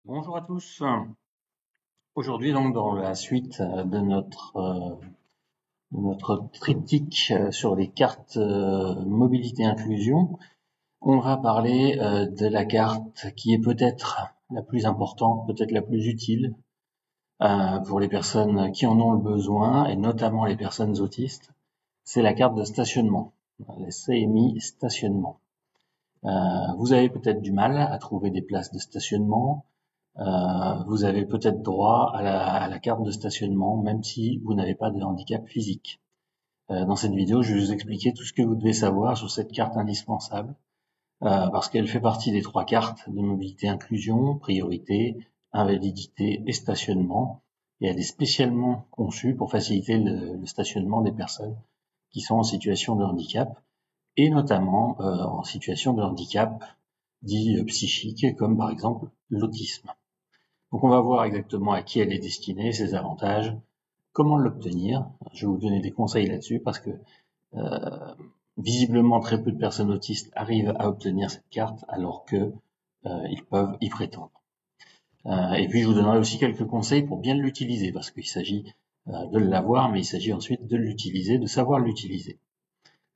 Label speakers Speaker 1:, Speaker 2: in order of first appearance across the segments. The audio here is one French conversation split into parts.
Speaker 1: Bonjour à tous. Aujourd'hui, donc, dans la suite de notre triptyque sur les cartes mobilité inclusion, on va parler de la carte qui est peut-être la plus importante, peut-être la plus utile pour les personnes qui en ont le besoin, et notamment les personnes autistes. C'est la carte de stationnement, la CMI stationnement. Vous avez peut-être du mal à trouver des places de stationnement. Vous avez peut-être droit à la carte de stationnement, même si vous n'avez pas de handicap physique. Dans cette vidéo, je vais vous expliquer tout ce que vous devez savoir sur cette carte indispensable, parce qu'elle fait partie des 3 cartes de mobilité inclusion, priorité, invalidité et stationnement, et elle est spécialement conçue pour faciliter le stationnement des personnes qui sont en situation de handicap, et notamment en situation de handicap dit psychique, comme par exemple l'autisme. Donc on va voir exactement à qui elle est destinée, ses avantages, comment l'obtenir. Je vais vous donner des conseils là-dessus parce que visiblement très peu de personnes autistes arrivent à obtenir cette carte alors que ils peuvent y prétendre. Et puis je vous donnerai aussi quelques conseils pour bien l'utiliser parce qu'il s'agit de l'avoir, mais il s'agit ensuite de l'utiliser, de savoir l'utiliser.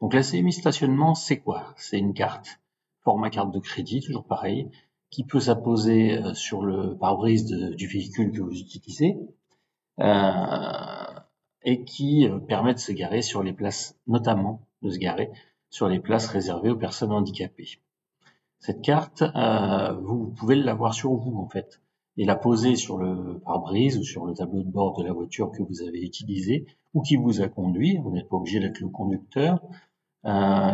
Speaker 1: Donc la CMI stationnement, c'est quoi? C'est une carte, format carte de crédit, toujours pareil, qui peut s'apposer sur le pare-brise du véhicule que vous utilisez et qui permet de se garer sur les places, notamment de se garer sur les places réservées aux personnes handicapées. Cette carte, vous pouvez l'avoir sur vous en fait et la poser sur le pare-brise ou sur le tableau de bord de la voiture que vous avez utilisée ou qui vous a conduit. Vous n'êtes pas obligé d'être le conducteur.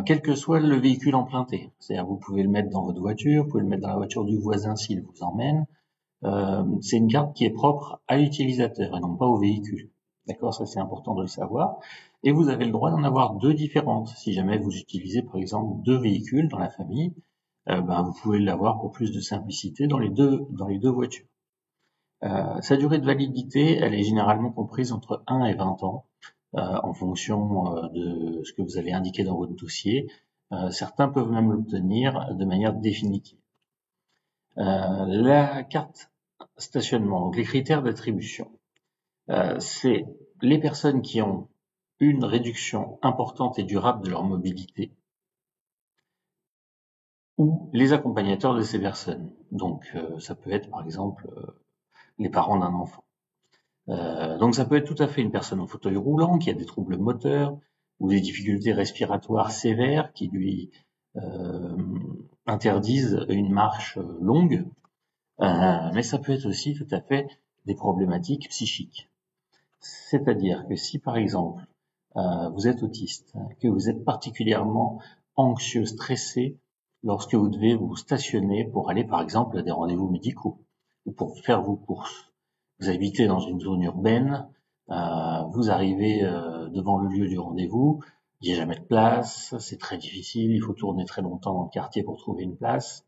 Speaker 1: Quel que soit le véhicule emprunté. C'est-à-dire vous pouvez le mettre dans votre voiture, vous pouvez le mettre dans la voiture du voisin s'il vous emmène. C'est une carte qui est propre à l'utilisateur et non pas au véhicule. D'accord, ça c'est important de le savoir. Et vous avez le droit d'en avoir 2 différentes. Si jamais vous utilisez par exemple 2 véhicules dans la famille, vous pouvez l'avoir pour plus de simplicité dans les deux voitures. Sa durée de validité, elle est généralement comprise entre 1 et 20 ans. En fonction de ce que vous allez indiquer dans votre dossier. Certains peuvent même l'obtenir de manière définitive. La carte stationnement, donc les critères d'attribution, c'est les personnes qui ont une réduction importante et durable de leur mobilité ou les accompagnateurs de ces personnes. Donc ça peut être par exemple les parents d'un enfant. Donc ça peut être tout à fait une personne en fauteuil roulant qui a des troubles moteurs ou des difficultés respiratoires sévères qui lui interdisent une marche longue, mais ça peut être aussi tout à fait des problématiques psychiques. C'est-à-dire que si par exemple vous êtes autiste, que vous êtes particulièrement anxieux, stressé lorsque vous devez vous stationner pour aller par exemple à des rendez-vous médicaux ou pour faire vos courses. Vous habitez dans une zone urbaine, vous arrivez devant le lieu du rendez-vous, il n'y a jamais de place, c'est très difficile, il faut tourner très longtemps dans le quartier pour trouver une place.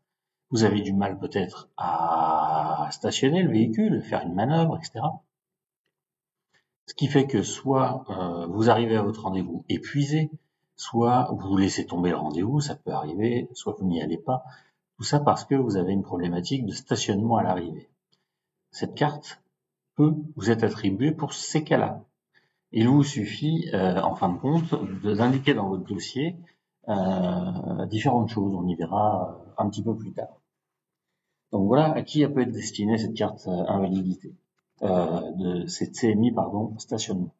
Speaker 1: Vous avez du mal peut-être à stationner le véhicule, faire une manœuvre, etc. Ce qui fait que soit vous arrivez à votre rendez-vous épuisé, soit vous laissez tomber le rendez-vous, ça peut arriver, soit vous n'y allez pas. Tout ça parce que vous avez une problématique de stationnement à l'arrivée. Cette carte peut vous être attribuée pour ces cas-là. Il vous suffit, en fin de compte, d'indiquer dans votre dossier différentes choses. On y verra un petit peu plus tard. Donc voilà à qui elle peut être destinée cette carte invalidité, de cette CMI, stationnement.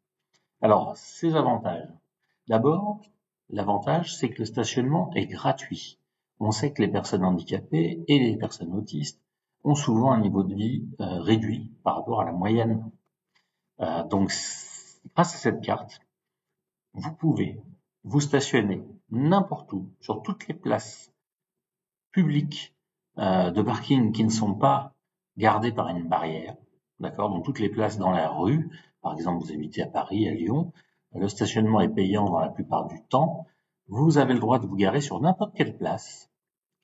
Speaker 1: Alors, ses avantages. D'abord, l'avantage, c'est que le stationnement est gratuit. On sait que les personnes handicapées et les personnes autistes ont souvent un niveau de vie réduit par rapport à la moyenne. Donc, grâce à cette carte, vous pouvez vous stationner n'importe où, sur toutes les places publiques de parking qui ne sont pas gardées par une barrière, d'accord, donc toutes les places dans la rue, par exemple vous habitez à Paris, à Lyon, le stationnement est payant dans la plupart du temps, vous avez le droit de vous garer sur n'importe quelle place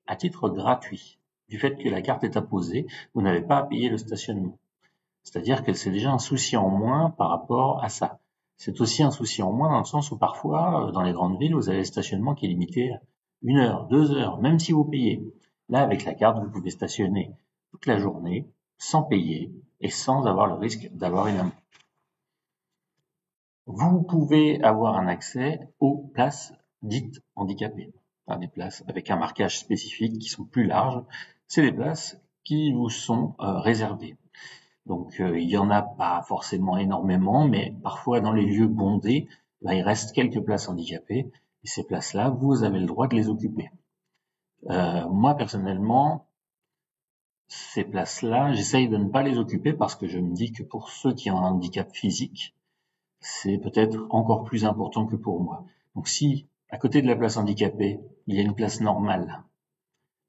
Speaker 1: à titre gratuit. Du fait que la carte est apposée, vous n'avez pas à payer le stationnement. C'est-à-dire que c'est déjà un souci en moins par rapport à ça. C'est aussi un souci en moins dans le sens où parfois, dans les grandes villes, vous avez le stationnement qui est limité à 1 heure, 2 heures, même si vous payez. Là, avec la carte, vous pouvez stationner toute la journée sans payer et sans avoir le risque d'avoir une amende. Vous pouvez avoir un accès aux places dites handicapées, des places avec un marquage spécifique qui sont plus larges. C'est des places qui vous sont réservées. Donc il y en a pas forcément énormément, mais parfois dans les lieux bondés, il reste quelques places handicapées, et ces places-là, vous avez le droit de les occuper. Moi personnellement, ces places-là, j'essaye de ne pas les occuper parce que je me dis que pour ceux qui ont un handicap physique, c'est peut-être encore plus important que pour moi. Donc si, à côté de la place handicapée, il y a une place normale,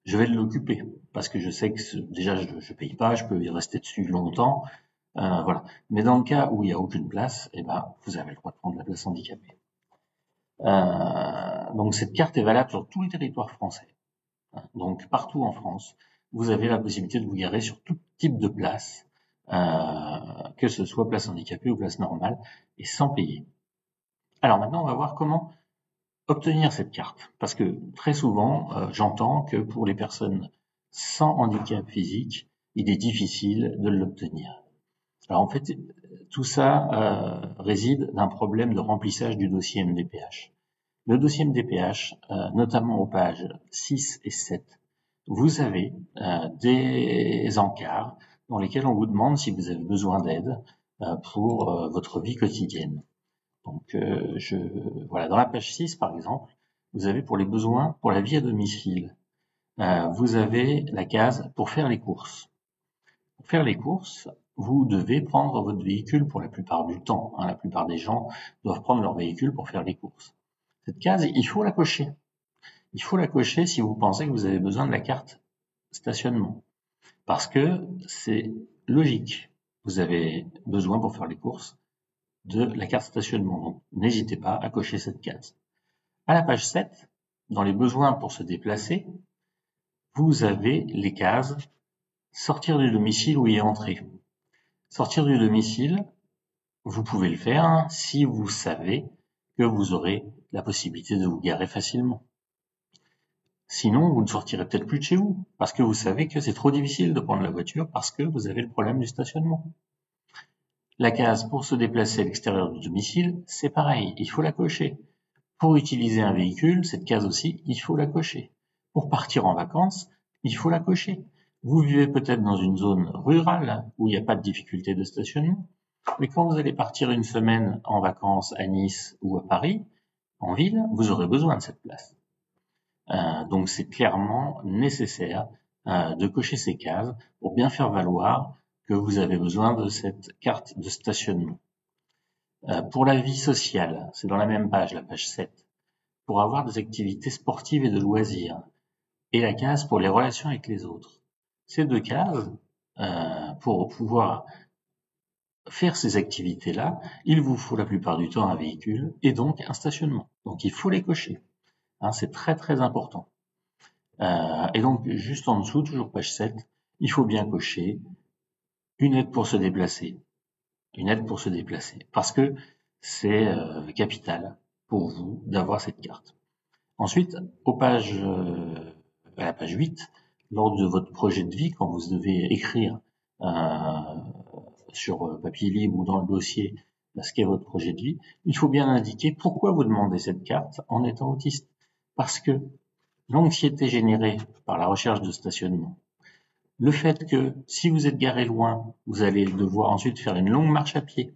Speaker 1: je vais l'occuper, parce que je sais que déjà je paye pas, je peux y rester dessus longtemps, voilà. Mais dans le cas où il n'y a aucune place, vous avez le droit de prendre la place handicapée. Donc cette carte est valable sur tout le territoire français. Donc partout en France, vous avez la possibilité de vous garer sur tout type de place, que ce soit place handicapée ou place normale, et sans payer. Alors maintenant, on va voir comment obtenir cette carte. Parce que très souvent, j'entends que pour les personnes sans handicap physique, il est difficile de l'obtenir. Alors en fait, tout ça réside d'un problème de remplissage du dossier MDPH. Le dossier MDPH, notamment aux pages 6 et 7, vous avez des encarts dans lesquels on vous demande si vous avez besoin d'aide pour votre vie quotidienne. Donc voilà, dans la page 6 par exemple, vous avez pour les besoins pour la vie à domicile, vous avez la case pour faire les courses. Pour faire les courses, vous devez prendre votre véhicule pour la plupart du temps. La plupart des gens doivent prendre leur véhicule pour faire les courses. Cette case, il faut la cocher. Il faut la cocher si vous pensez que vous avez besoin de la carte stationnement. Parce que c'est logique. Vous avez besoin pour faire les courses de la carte stationnement. Donc, n'hésitez pas à cocher cette case. À la page 7, dans les besoins pour se déplacer, vous avez les cases sortir du domicile ou y entrer. Sortir du domicile, vous pouvez le faire si vous savez que vous aurez la possibilité de vous garer facilement. Sinon, vous ne sortirez peut-être plus de chez vous, parce que vous savez que c'est trop difficile de prendre la voiture parce que vous avez le problème du stationnement. La case pour se déplacer à l'extérieur du domicile, c'est pareil, il faut la cocher. Pour utiliser un véhicule, cette case aussi, il faut la cocher. Pour partir en vacances, il faut la cocher. Vous vivez peut-être dans une zone rurale où il n'y a pas de difficulté de stationnement, mais quand vous allez partir une semaine en vacances à Nice ou à Paris, en ville, vous aurez besoin de cette place. Donc c'est clairement nécessaire de cocher ces cases pour bien faire valoir que vous avez besoin de cette carte de stationnement. Pour la vie sociale, c'est dans la même page, la page 7, pour avoir des activités sportives et de loisirs, et la case pour les relations avec les autres. Ces deux cases, pour pouvoir faire ces activités-là, il vous faut la plupart du temps un véhicule et donc un stationnement. Donc il faut les cocher. C'est très très important. Et donc juste en dessous, toujours page 7, il faut bien cocher une aide pour se déplacer. Une aide pour se déplacer. Parce que c'est capital pour vous d'avoir cette carte. Ensuite, à la page 8, lors de votre projet de vie, quand vous devez écrire sur papier libre ou dans le dossier ce qu'est votre projet de vie, il faut bien indiquer pourquoi vous demandez cette carte en étant autiste. Parce que l'anxiété générée par la recherche de stationnement, le fait que si vous êtes garé loin, vous allez devoir ensuite faire une longue marche à pied,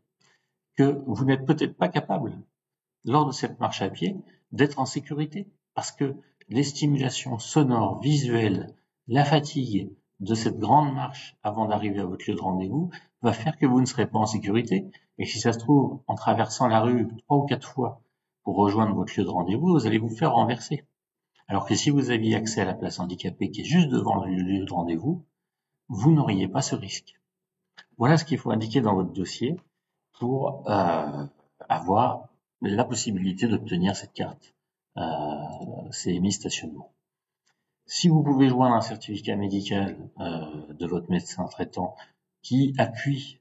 Speaker 1: que vous n'êtes peut-être pas capable, lors de cette marche à pied, d'être en sécurité, parce que les stimulations sonores, visuelles, la fatigue de cette grande marche avant d'arriver à votre lieu de rendez-vous va faire que vous ne serez pas en sécurité. Et si ça se trouve, en traversant la rue 3 ou 4 fois pour rejoindre votre lieu de rendez-vous, vous allez vous faire renverser. Alors que si vous aviez accès à la place handicapée qui est juste devant le lieu de rendez-vous, vous n'auriez pas ce risque. Voilà ce qu'il faut indiquer dans votre dossier pour avoir la possibilité d'obtenir cette carte CMI stationnement. Si vous pouvez joindre un certificat médical de votre médecin traitant qui appuie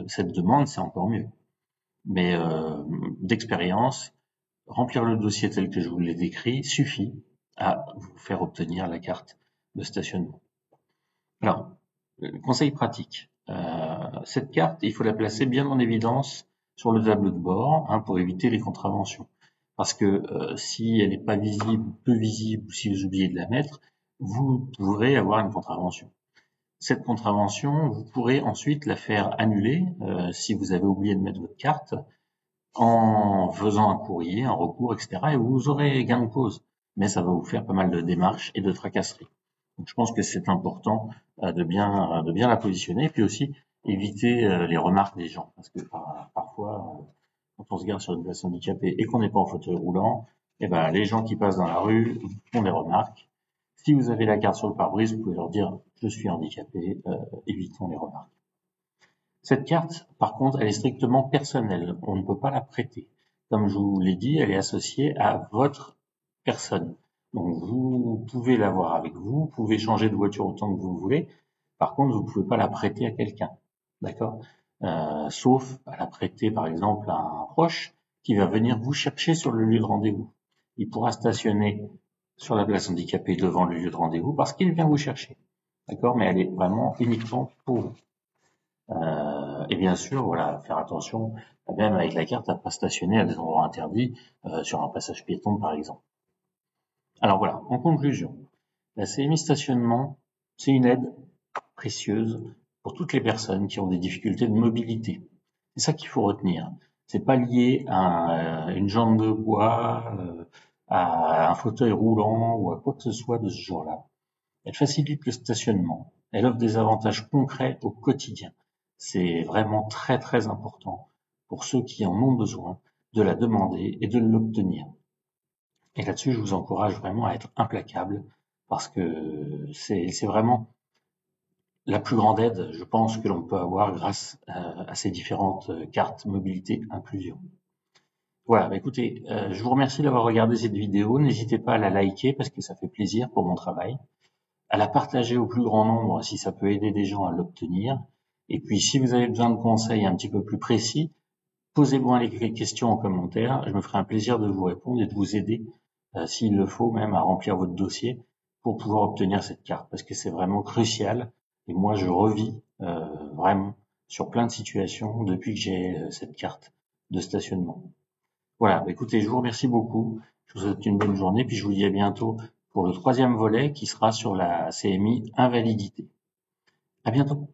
Speaker 1: cette demande, c'est encore mieux. Mais d'expérience, remplir le dossier tel que je vous l'ai décrit suffit à vous faire obtenir la carte de stationnement. Alors, Conseil pratique. Cette carte, il faut la placer bien en évidence sur le tableau de bord, hein, pour éviter les contraventions. Parce que si elle n'est pas visible, peu visible, ou si vous oubliez de la mettre, vous pourrez avoir une contravention. Cette contravention, vous pourrez ensuite la faire annuler si vous avez oublié de mettre votre carte, en faisant un courrier, un recours, etc. Et vous aurez gain de cause. Mais ça va vous faire pas mal de démarches et de tracasseries. Donc je pense que c'est important de bien la positionner, puis aussi éviter les remarques des gens, parce que parfois quand on se garde sur une place handicapée et qu'on n'est pas en fauteuil roulant, eh ben les gens qui passent dans la rue font des remarques. Si vous avez la carte sur le pare-brise, vous pouvez leur dire je suis handicapé, évitons les remarques. Cette carte, par contre, elle est strictement personnelle. On ne peut pas la prêter. Comme je vous l'ai dit, elle est associée à votre personne. Donc, vous pouvez l'avoir avec vous, vous pouvez changer de voiture autant que vous voulez. Par contre, vous ne pouvez pas la prêter à quelqu'un. D'accord? Sauf à la prêter, par exemple, à un proche qui va venir vous chercher sur le lieu de rendez-vous. Il pourra stationner sur la place handicapée devant le lieu de rendez-vous parce qu'il vient vous chercher. D'accord? Mais elle est vraiment uniquement pour vous. Et bien sûr, voilà, faire attention, même avec la carte, à ne pas stationner à des endroits interdits, sur un passage piéton par exemple. Alors voilà, en conclusion, la CMI stationnement, c'est une aide précieuse pour toutes les personnes qui ont des difficultés de mobilité. C'est ça qu'il faut retenir. C'est pas lié à une jambe de bois, à un fauteuil roulant ou à quoi que ce soit de ce genre-là. Elle facilite le stationnement. Elle offre des avantages concrets au quotidien. C'est vraiment très très important pour ceux qui en ont besoin de la demander et de l'obtenir. Et là-dessus, je vous encourage vraiment à être implacable parce que c'est vraiment la plus grande aide, je pense, que l'on peut avoir grâce à ces différentes cartes mobilité inclusion. Voilà, écoutez, je vous remercie d'avoir regardé cette vidéo. N'hésitez pas à la liker parce que ça fait plaisir pour mon travail, à la partager au plus grand nombre si ça peut aider des gens à l'obtenir. Et puis, si vous avez besoin de conseils un petit peu plus précis, posez-moi les questions en commentaire. Je me ferai un plaisir de vous répondre et de vous aider, s'il le faut, même à remplir votre dossier pour pouvoir obtenir cette carte, parce que c'est vraiment crucial. Et moi, je revis vraiment sur plein de situations depuis que j'ai cette carte de stationnement. Voilà, écoutez, je vous remercie beaucoup. Je vous souhaite une bonne journée, puis je vous dis à bientôt pour le 3e volet qui sera sur la CMI invalidité. À bientôt.